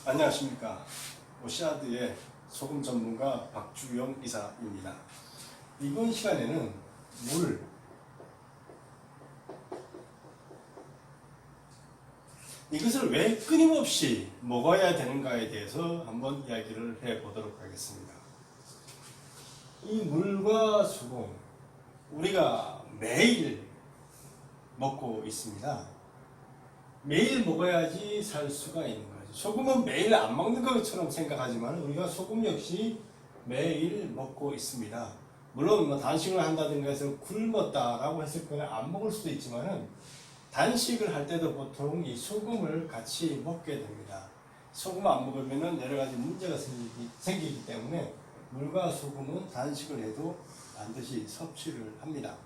안녕하십니까. 오시아드의 소금 전문가 박주영 이사입니다. 이번 시간에는 이것을 왜 끊임없이 먹어야 되는가에 대해서 한번 이야기를 해보도록 하겠습니다. 이 물과 소금, 우리가 매일 먹고 있습니다. 매일 먹어야지 살 수가 있는 거죠. 소금은 매일 안 먹는 것처럼 생각하지만 우리가 소금 역시 매일 먹고 있습니다. 물론 뭐 단식을 한다든가 해서 굶었다라고 했을 거는 안 먹을 수도 있지만은 단식을 할 때도 보통 이 소금을 같이 먹게 됩니다. 소금 안 먹으면은 여러 가지 문제가 생기기 때문에 물과 소금은 단식을 해도 반드시 섭취를 합니다.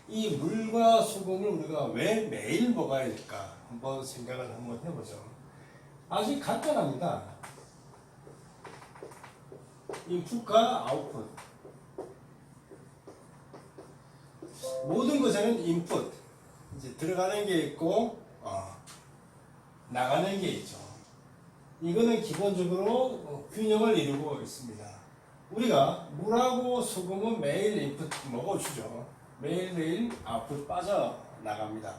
이 물과 소금을 우리가 왜 매일 먹어야 될까 한번 생각을 한번 해보죠. 아주 간단합니다. 인풋과 아웃풋. 모든 것에는 인풋, 이제 들어가는 게 있고 나가는 게 있죠. 이거는 기본적으로 균형을 이루고 있습니다. 우리가 물하고 소금은 매일 인풋 먹어주죠. 매일매일 아웃풋 빠져나갑니다.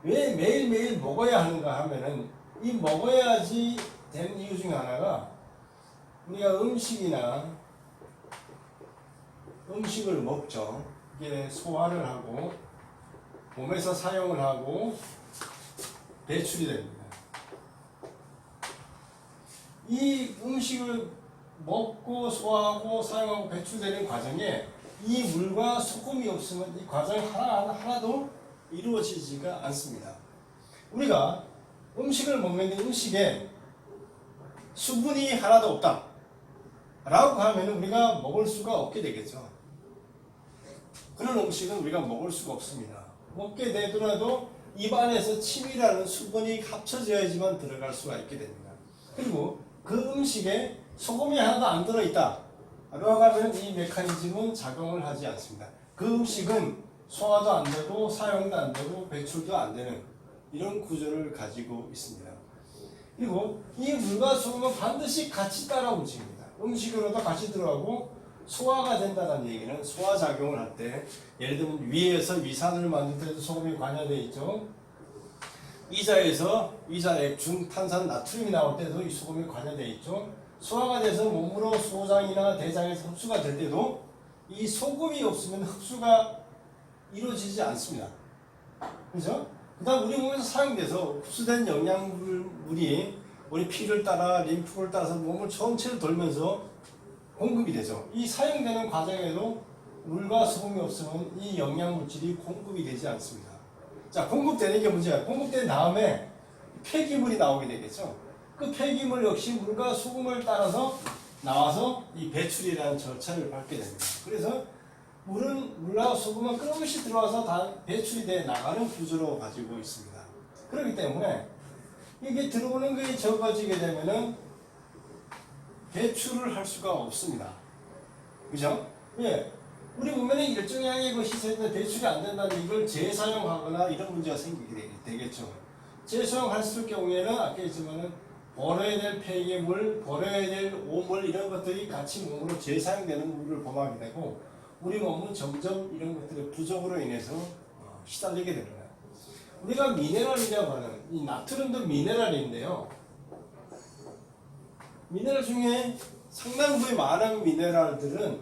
왜 매일매일 먹어야 하는가 하면은 이 먹어야지 된 이유 중에 하나가 우리가 음식을 먹죠. 이게 소화를 하고 몸에서 사용을 하고 배출이 됩니다. 이 음식을 먹고 소화하고 사용하고 배출되는 과정에 이 물과 소금이 없으면 이 과정이 하나도 이루어지지가 않습니다. 우리가 음식을 먹는데 음식에 수분이 하나도 없다 라고 하면 우리가 먹을 수가 없게 되겠죠. 그런 음식은 우리가 먹을 수가 없습니다. 먹게 되더라도 입안에서 침이라는 수분이 합쳐져야지만 들어갈 수가 있게 됩니다. 그리고 그 음식에 소금이 하나도 안 들어있다 라고 하면 이 메커니즘은 작용을 하지 않습니다. 그 음식은 소화도 안 되고 사용도 안 되고 배출도 안 되는 이런 구조를 가지고 있습니다. 그리고 이 물과 소금은 반드시 같이 따라 움직입니다. 음식으로도 같이 들어가고 소화가 된다는 얘기는 소화작용을 할 때 예를 들면 위에서 위산을 만들 때도 소금이 관여되어 있죠. 이자에서 이자액 중 탄산 나트륨이 나올 때도 이 소금이 관여되어 있죠. 소화가 돼서 몸으로 소장이나 대장에서 흡수가 될 때도 이 소금이 없으면 흡수가 이루어지지 않습니다. 그죠? 그 다음 우리 몸에서 사용돼서 흡수된 영양물이 우리 피를 따라 림프를 따라서 몸을 전체를 돌면서 공급이 되죠. 이 사용되는 과정에도 물과 소금이 없으면 이 영양물질이 공급이 되지 않습니다. 자, 공급되는 게 문제야. 공급된 다음에 폐기물이 나오게 되겠죠. 그 폐기물 역시 물과 소금을 따라서 나와서 이 배출이라는 절차를 밟게 됩니다. 그래서 물과 소금은 끊임없이 들어와서 다 배출이 돼 나가는 구조로 가지고 있습니다. 그렇기 때문에 이게 들어오는 것이 적어지게 되면은 배출을 할 수가 없습니다. 그죠? 예. 우리 몸에는 일정량의 것이 있어야 배출이 안 된다는 이걸 재사용하거나 이런 문제가 생기게 되겠죠. 재사용했을 경우에는 아까 했지만은 버려야 될 폐기물, 버려야 될 오물 이런 것들이 같이 몸으로 재사용되는 물을 범하게 되고 우리 몸은 점점 이런 것들의 부족으로 인해서 시달리게 되는 거예요. 우리가 미네랄이라고 하는 이 나트륨도 미네랄인데요. 미네랄 중에 상당부의 많은 미네랄들은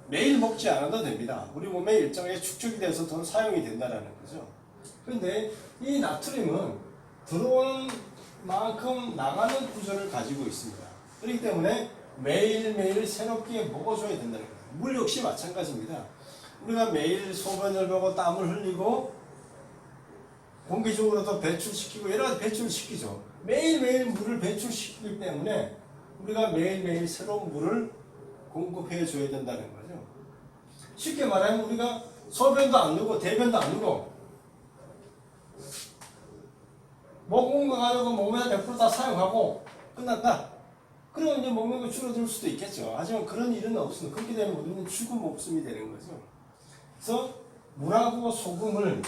매일 먹지 않아도 됩니다. 우리 몸에 일정에 축적이 돼서 더 사용이 된다는 거죠. 그런데 이 나트륨은 들어오는 만큼 나가는 구조를 가지고 있습니다. 그렇기 때문에 매일매일 새롭게 먹어줘야 된다는 거예요. 물 역시 마찬가지입니다. 우리가 매일 소변을 보고 땀을 흘리고 공기적으로도 배출시키고 여러 가지 배출시키죠. 매일매일 물을 배출시키기 때문에 우리가 매일매일 새로운 물을 공급해 줘야 된다는 거죠. 쉽게 말하면 우리가 소변도 안 누고 대변도 안 누고 먹은 거 가지고 몸에다 100% 다 사용하고 끝났다. 그러면 이제 먹는 거 줄어들 수도 있겠죠. 하지만 그런 일은 없습니다. 그렇게 되면 우리는 죽음 목숨이 되는 거죠. 그래서 물하고 소금을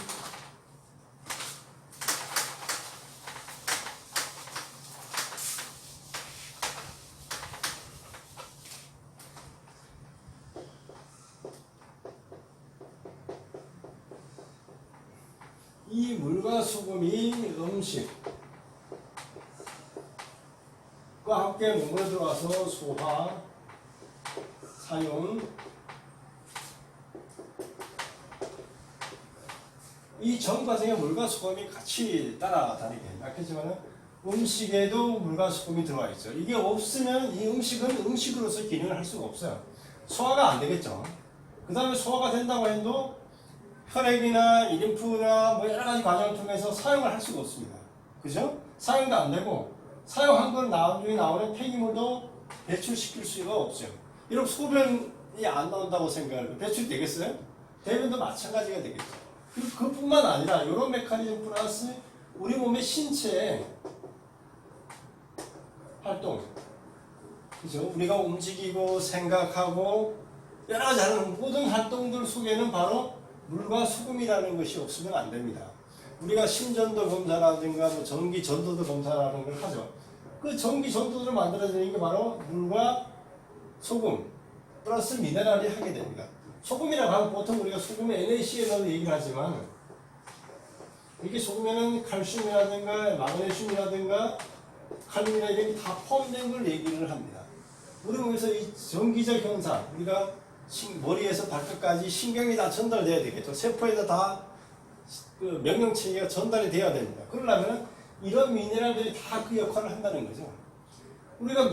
이 물과 소금이 음식과 함께 몸으로 들어와서 소화, 사용, 이 전 과정에 물과 소금이 같이 따라다니게 했지만 음식에도 물과 소금이 들어와 있죠. 이게 없으면 이 음식은 음식으로서 기능을 할 수가 없어요. 소화가 안 되겠죠. 그 다음에 소화가 된다고 해도 혈액이나 이림프나 뭐 여러 가지 과정을 통해서 사용을 할 수가 없습니다. 그죠? 사용도 안 되고 사용한 걸 나중에 나오는 폐기물도 배출시킬 수가 없어요. 이런 소변이 안 나온다고 생각하고 배출되겠어요? 대변도 마찬가지가 되겠죠. 그뿐만 아니라 이런 메커니즘 플러스 우리 몸의 신체의 활동, 그죠? 우리가 움직이고 생각하고 여러 가지 하는 모든 활동들 속에는 바로 물과 소금이라는 것이 없으면 안 됩니다. 우리가 심전도 검사라든가 뭐 전기 전도도 검사라는 걸 하죠. 그 전기 전도를 만들어내는 게 바로 물과 소금 플러스 미네랄이 하게 됩니다. 소금이라고 하면 보통 우리가 소금에 NaCl로 얘기를 하지만 이게 소금에는 칼슘이라든가 마그네슘이라든가 칼륨이나 이런 게 다 포함된 걸 얘기를 합니다. 우리 몸에서 이 전기적 현상, 우리가 머리에서 발끝까지 신경이 다 전달돼야 되겠죠. 세포에다 다 그 명령체계가 전달이 돼야 됩니다. 그러려면 이런 미네랄들이 다 그 역할을 한다는 거죠. 우리가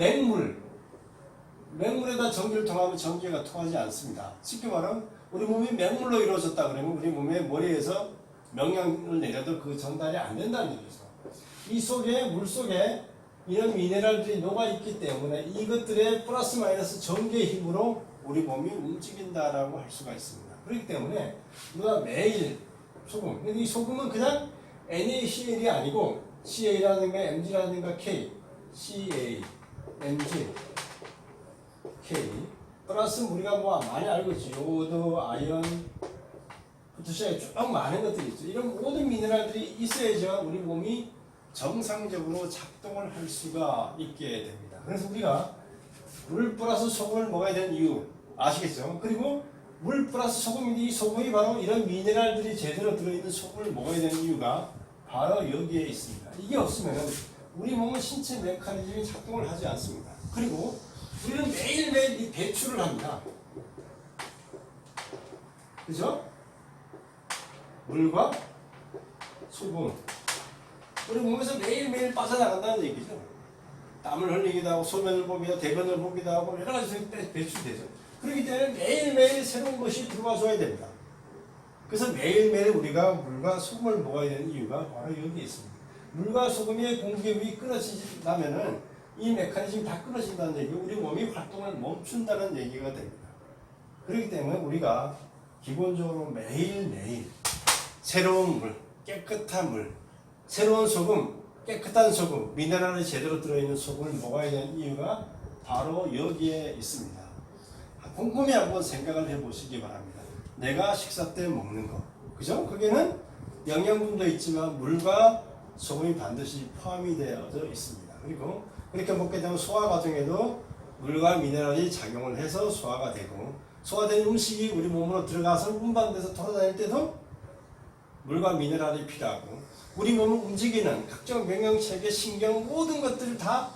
맹물에다 전기를 통하면 전기가 통하지 않습니다. 쉽게 말하면 우리 몸이 맹물로 이루어졌다 그러면 우리 몸의 머리에서 명령을 내려도 그 전달이 안 된다는 얘기죠. 이 속에, 물 속에 이런 미네랄들이 녹아있기 때문에 이것들의 플러스 마이너스 전기의 힘으로 우리 몸이 움직인다라고 할 수가 있습니다. 그렇기 때문에 우리가 매일 소금, 이 소금은 그냥 NaCl이 아니고 Ca라든가 Mg라든가 K, CA, MG, K 플러스 우리가 뭐 많이 알고 있죠. 요오드, 아연, 포타시아 쭉 많은 것들이 있죠. 이런 모든 미네랄들이 있어야죠 우리 몸이 정상적으로 작동을 할 수가 있게 됩니다. 그래서 우리가 물 플러스 소금을 먹어야 되는 이유 아시겠죠? 그리고 물 플러스 소금인데 이 소금이 바로 이런 미네랄들이 제대로 들어있는 소금을 먹어야 되는 이유가 바로 여기에 있습니다. 이게 없으면 우리 몸은 신체 메커니즘이 작동을 하지 않습니다. 그리고 우리는 매일매일 이 배출을 합니다. 그죠? 물과 소금. 우리 몸에서 매일매일 빠져나간다는 얘기죠. 땀을 흘리기도 하고, 소변을 보기도 하고, 대변을 보기도 하고, 여러 가지 배출되죠. 그렇기 때문에 매일매일 새로운 것이 들어와줘야 됩니다. 그래서 매일매일 우리가 물과 소금을 먹어야 되는 이유가 바로 여기에 있습니다. 물과 소금의 공급이 끊어진다면은 이 메커니즘이 다 끊어진다는 얘기, 우리 몸이 활동을 멈춘다는 얘기가 됩니다. 그렇기 때문에 우리가 기본적으로 매일매일 새로운 물, 깨끗한 물, 새로운 소금, 깨끗한 소금, 미네랄이 제대로 들어있는 소금을 먹어야 되는 이유가 바로 여기에 있습니다. 곰곰이 한번 생각을 해보시기 바랍니다. 내가 식사 때 먹는 거, 그죠? 거기에는 영양분도 있지만 물과 소금이 반드시 포함이 되어져 있습니다. 그리고 그렇게 먹게 되면 소화 과정에도 물과 미네랄이 작용을 해서 소화가 되고, 소화된 음식이 우리 몸으로 들어가서 운반돼서 돌아다닐 때도 물과 미네랄이 필요하고, 우리 몸을 움직이는 각종 명령체계, 신경 모든 것들을 다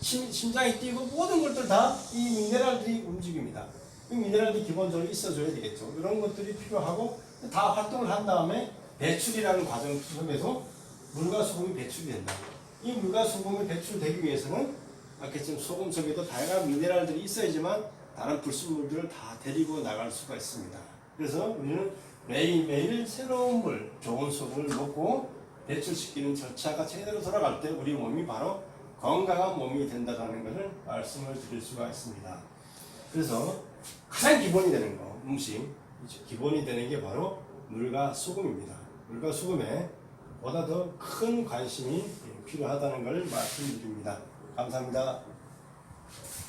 심장이 뛰고 모든 것들 다 이 미네랄들이 움직입니다. 이 미네랄이 기본적으로 있어줘야 되겠죠. 이런 것들이 필요하고 다 활동을 한 다음에 배출이라는 과정을 통해서 물과 소금이 배출이 된다. 이 물과 소금이 배출되기 위해서는 아까 지금 소금 속에도 다양한 미네랄들이 있어야지만 다른 불순물들을 다 데리고 나갈 수가 있습니다. 그래서 우리는 매일매일 새로운 물, 좋은 소금을 먹고 배출시키는 절차가 제대로 돌아갈 때 우리 몸이 바로 건강한 몸이 된다는 것을 말씀을 드릴 수가 있습니다. 그래서 가장 기본이 되는 거, 음식, 기본이 되는 게 바로 물과 소금입니다. 물과 소금에 보다 더 큰 관심이 필요하다는 걸 말씀드립니다. 감사합니다.